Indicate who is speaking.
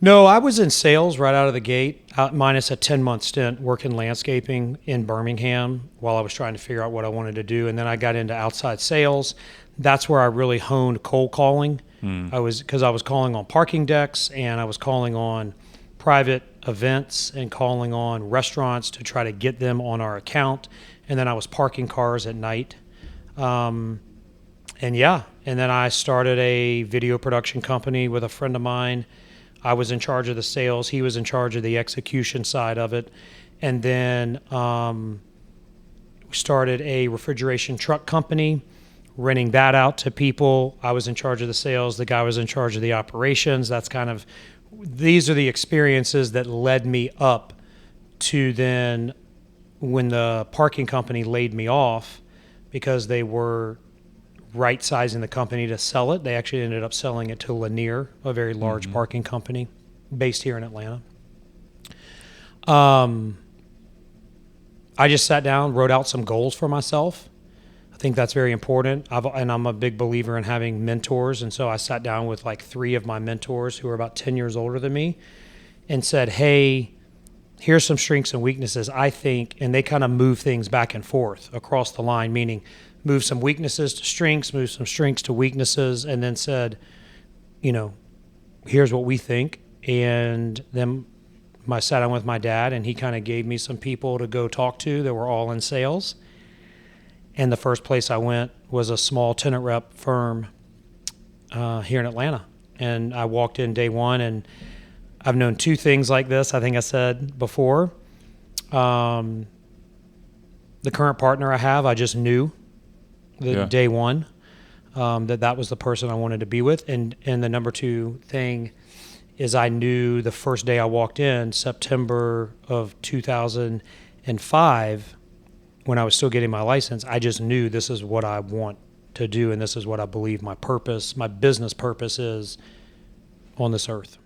Speaker 1: No, I was in sales right out of the gate, minus a 10-month stint working landscaping in Birmingham while I was trying to figure out what I wanted to do. And then I got into outside sales. That's where I really honed cold calling. Because I was calling on parking decks, and I was calling on private events and calling on restaurants to try to get them on our account. And then I was parking cars at night. And then I started a video production company with a friend of mine. I was in charge of the sales. He was in charge of the execution side of it. And then we started a refrigeration truck company, renting that out to people. I was in charge of the sales. The guy was in charge of the operations. These are the experiences that led me up to then when the parking company laid me off because they were right-sizing the company to sell it. They actually ended up selling it to Lanier, a very large parking company based here in Atlanta. I just sat down, wrote out some goals for myself. I think that's very important. And I'm a big believer in having mentors. And so I sat down with like 3 of my mentors who are about 10 years older than me and said, hey, here's some strengths and weaknesses, I think. And they kind of move things back and forth across the line, meaning move some weaknesses to strengths, move some strengths to weaknesses, and then said, here's what we think. And then I sat down with my dad, and he kind of gave me some people to go talk to that were all in sales. And the first place I went was a small tenant rep firm here in Atlanta. And I walked in day one, and I've known 2 things like this, I think I said before. The current partner I have, I just knew day one that was the person I wanted to be with. And the number 2 thing is I knew the first day I walked in, September of 2005, when I was still getting my license, I just knew this is what I want to do, and this is what I believe my business purpose is on this earth.